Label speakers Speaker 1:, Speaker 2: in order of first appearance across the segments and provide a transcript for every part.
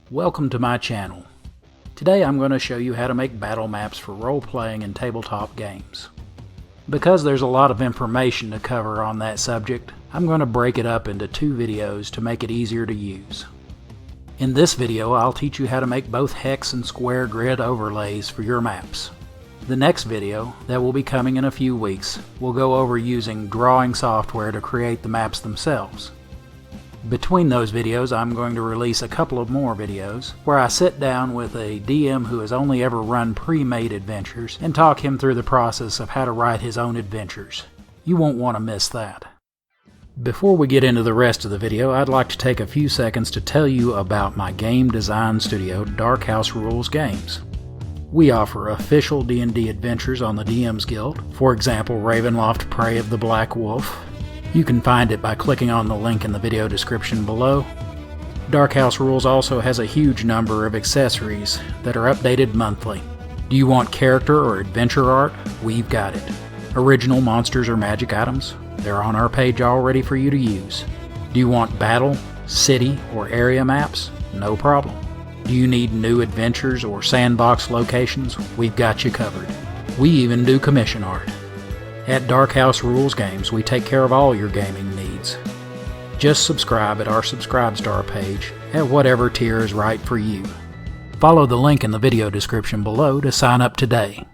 Speaker 1: Welcome to my channel. Today I'm going to show you how to make battle maps for role-playing and tabletop games. Because there's a lot of information to cover on that subject, I'm going to break it up into two videos to make it easier to use. In this video I'll teach you how to make both hex and square grid overlays for your maps. The next video, that will be coming in a few weeks, will go over using drawing software to create the maps themselves. Between those videos, I'm going to release a couple of more videos where I sit down with a DM who has only ever run pre-made adventures and talk him through the process of how to write his own adventures. You won't want to miss that. Before we get into the rest of the video, I'd like to take a few seconds to tell you about my game design studio, Dark House Rules Games. We offer official D&D adventures on the DM's Guild, for example Ravenloft Prey of the Black Wolf. You can find it by clicking on the link in the video description below. Dark House Rules also has a huge number of accessories that are updated monthly. Do you want character or adventure art? We've got it. Original monsters or magic items? They're on our page already for you to use. Do you want battle, city, or area maps? No problem. Do you need new adventures or sandbox locations? We've got you covered. We even do commission art. At Dark House Rules Games, we take care of all your gaming needs. Just subscribe at our Subscribestar page at whatever tier is right for you. Follow the link in the video description below to sign up today.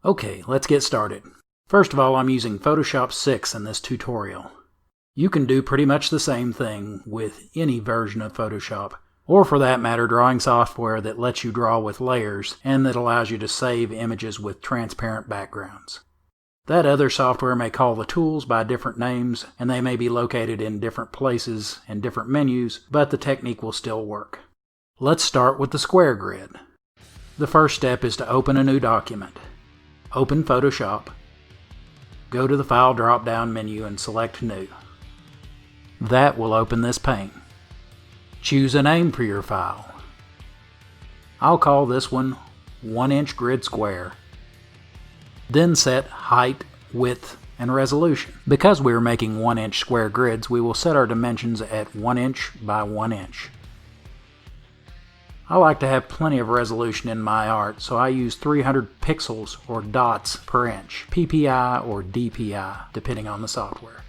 Speaker 1: Okay, let's get started. First of all, I'm using Photoshop 6 in this tutorial. You can do pretty much the same thing with any version of Photoshop, or for that matter, drawing software that lets you draw with layers and that allows you to save images with transparent backgrounds. That other software may call the tools by different names, and they may be located in different places and different menus, but the technique will still work. Let's start with the square grid. The first step is to open a new document. Open Photoshop. Go to the File drop-down menu and select New. That will open this pane. Choose a name for your file. I'll call this one 1-inch grid square. Then set height, width, and resolution. Because we are making 1-inch square grids, we will set our dimensions at 1 inch by 1 inch. I like to have plenty of resolution in my art, so I use 300 pixels or dots per inch, PPI or DPI, depending on the software.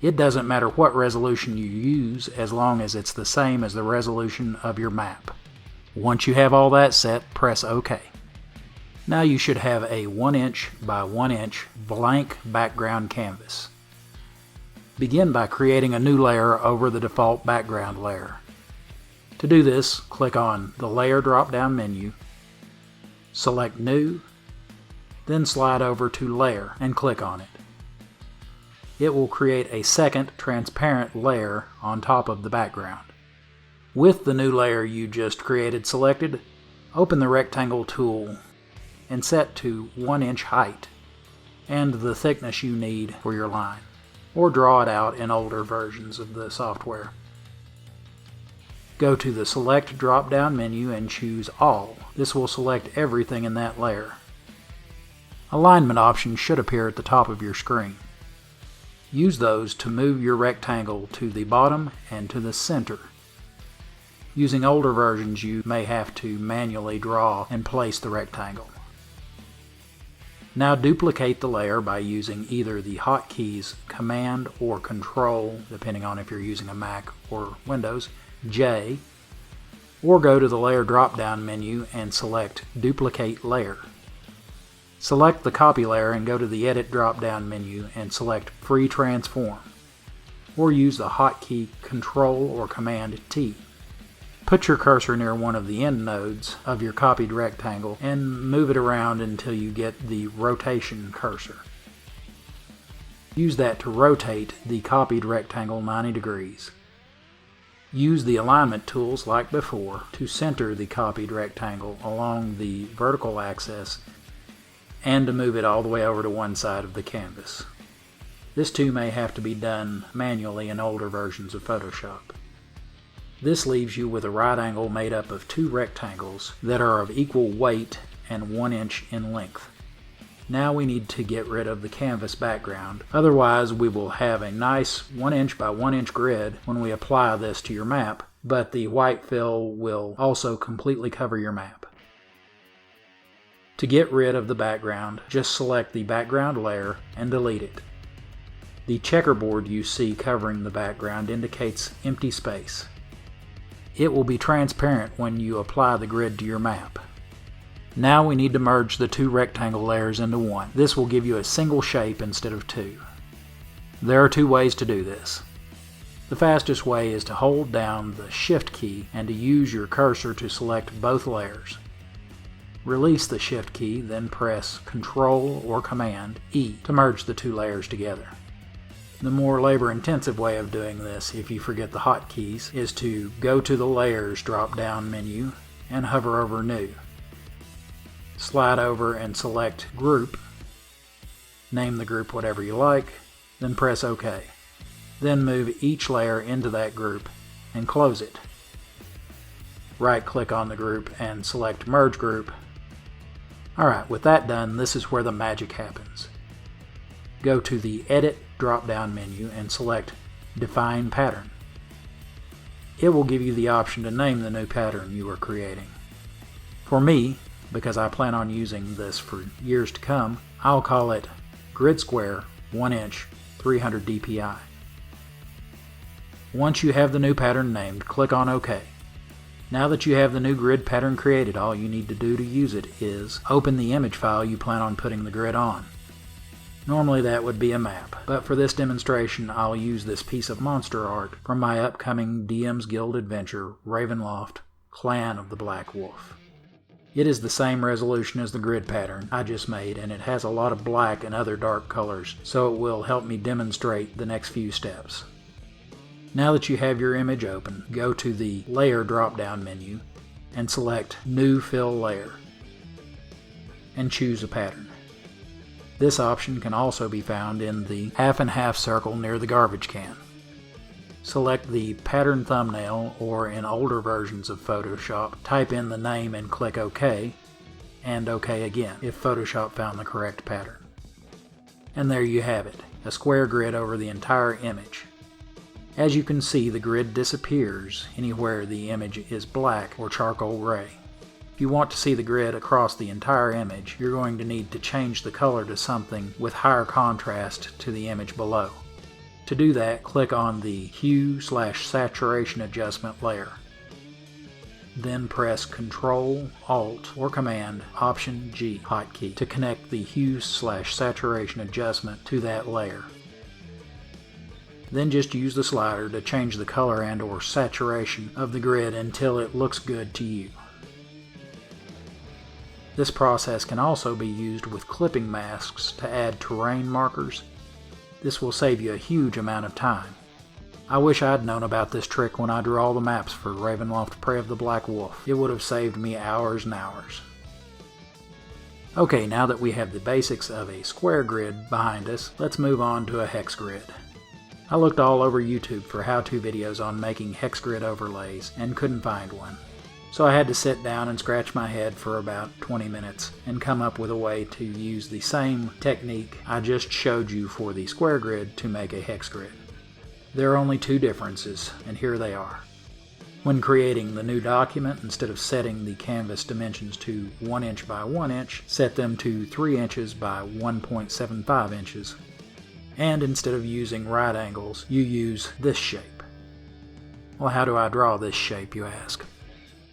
Speaker 1: It doesn't matter what resolution you use as long as it's the same as the resolution of your map. Once you have all that set, press OK. Now you should have a 1-inch by 1 inch blank background canvas. Begin by creating a new layer over the default background layer. To do this, click on the Layer drop-down menu, select New, then slide over to Layer and click on it. It will create a second transparent layer on top of the background. With the new layer you just created selected, open the Rectangle tool and set to 1 inch height and the thickness you need for your line, or draw it out in older versions of the software. Go to the Select drop-down menu and choose All. This will select everything in that layer. Alignment options should appear at the top of your screen. Use those to move your rectangle to the bottom and to the center. Using older versions, you may have to manually draw and place the rectangle. Now duplicate the layer by using either the hotkeys Command or Control, depending on if you're using a Mac or Windows, J, or go to the Layer drop-down menu and select Duplicate Layer. Select the copy layer and go to the Edit drop-down menu and select Free Transform, or use the hotkey Control or Command T. Put your cursor near one of the end nodes of your copied rectangle and move it around until you get the rotation cursor. Use that to rotate the copied rectangle 90 degrees. Use the alignment tools like before to center the copied rectangle along the vertical axis and to move it all the way over to one side of the canvas. This too may have to be done manually in older versions of Photoshop. This leaves you with a right angle made up of two rectangles that are of equal weight and 1 inch in length. Now we need to get rid of the canvas background, otherwise we will have a nice 1 inch by 1 inch grid when we apply this to your map, but the white fill will also completely cover your map. To get rid of the background, just select the background layer and delete it. The checkerboard you see covering the background indicates empty space. It will be transparent when you apply the grid to your map. Now we need to merge the two rectangle layers into one. This will give you a single shape instead of two. There are two ways to do this. The fastest way is to hold down the Shift key and to use your cursor to select both layers. Release the Shift key, then press Ctrl or Command E to merge the two layers together. The more labor-intensive way of doing this, if you forget the hotkeys, is to go to the Layers drop-down menu and hover over New. Slide over and select Group. Name the group whatever you like, then press OK. Then move each layer into that group and close it. Right-click on the group and select Merge Group. Alright, with that done, this is where the magic happens. Go to the Edit drop-down menu and select Define Pattern. It will give you the option to name the new pattern you are creating. For me, because I plan on using this for years to come, I'll call it Grid Square 1 inch 300 dpi. Once you have the new pattern named, click on OK. Now that you have the new grid pattern created, all you need to do to use it is open the image file you plan on putting the grid on. Normally that would be a map, but for this demonstration I'll use this piece of monster art from my upcoming DM's Guild adventure, Ravenloft, Clan of the Black Wolf. It is the same resolution as the grid pattern I just made, and it has a lot of black and other dark colors, so it will help me demonstrate the next few steps. Now that you have your image open, go to the Layer drop-down menu and select New Fill Layer and choose a pattern. This option can also be found in the half and half circle near the garbage can. Select the pattern thumbnail, or in older versions of Photoshop, type in the name and click OK, and OK again if Photoshop found the correct pattern. And there you have it, a square grid over the entire image. As you can see, the grid disappears anywhere the image is black or charcoal gray. If you want to see the grid across the entire image, you're going to need to change the color to something with higher contrast to the image below. To do that, click on the Hue/Saturation Adjustment layer. Then press Ctrl, Alt, or Command, Option G hotkey to connect the Hue/Saturation Adjustment to that layer. Then just use the slider to change the color and/or saturation of the grid until it looks good to you. This process can also be used with clipping masks to add terrain markers. This will save you a huge amount of time. I wish I'd known about this trick when I drew all the maps for Ravenloft Prey of the Black Wolf. It would have saved me hours and hours. Okay, now that we have the basics of a square grid behind us, let's move on to a hex grid. I looked all over YouTube for how-to videos on making hex grid overlays and couldn't find one. So I had to sit down and scratch my head for about 20 minutes and come up with a way to use the same technique I just showed you for the square grid to make a hex grid. There are only two differences, and here they are. When creating the new document, instead of setting the canvas dimensions to 1 inch by 1 inch, set them to 3 inches by 1.75 inches. And instead of using right angles, you use this shape. Well, how do I draw this shape, you ask?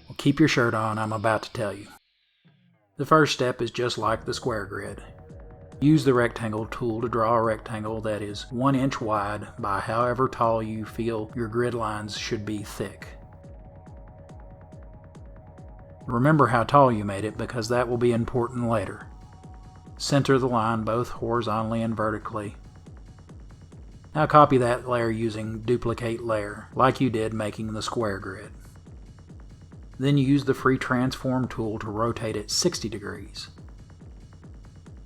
Speaker 1: Well, keep your shirt on, I'm about to tell you. The first step is just like the square grid. Use the rectangle tool to draw a rectangle that is 1 inch wide by however tall you feel your grid lines should be thick. Remember how tall you made it, because that will be important later. Center the line both horizontally and vertically. Now copy that layer using Duplicate Layer, like you did making the square grid. Then use the Free Transform tool to rotate it 60 degrees.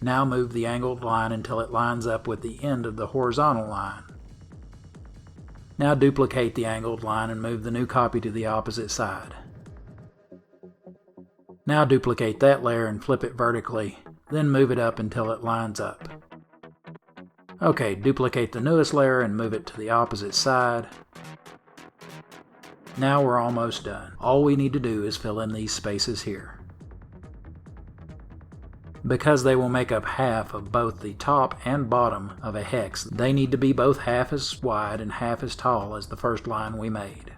Speaker 1: Now move the angled line until it lines up with the end of the horizontal line. Now duplicate the angled line and move the new copy to the opposite side. Now duplicate that layer and flip it vertically then move it up until it lines up. Okay, duplicate the newest layer and move it to the opposite side. Now we're almost done. All we need to do is fill in these spaces here. Because they will make up half of both the top and bottom of a hex, they need to be both half as wide and half as tall as the first line we made.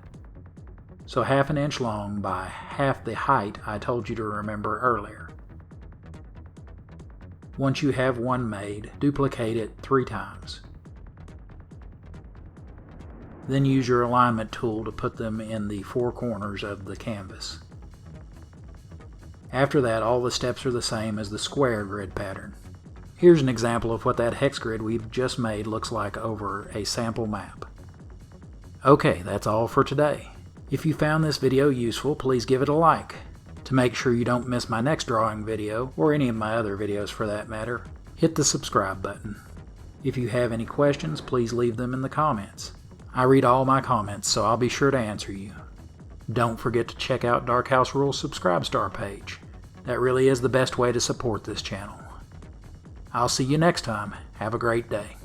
Speaker 1: So half an inch long by half the height I told you to remember earlier. Once you have one made, duplicate it 3 times. Then use your alignment tool to put them in the 4 corners of the canvas. After that, all the steps are the same as the square grid pattern. Here's an example of what that hex grid we've just made looks like over a sample map. Okay, that's all for today. If you found this video useful, please give it a like. To make sure you don't miss my next drawing video, or any of my other videos for that matter, hit the subscribe button. If you have any questions, please leave them in the comments. I read all my comments, so I'll be sure to answer you. Don't forget to check out Dark House Rules Subscribe page. That really is the best way to support this channel. I'll see you next time. Have a great day.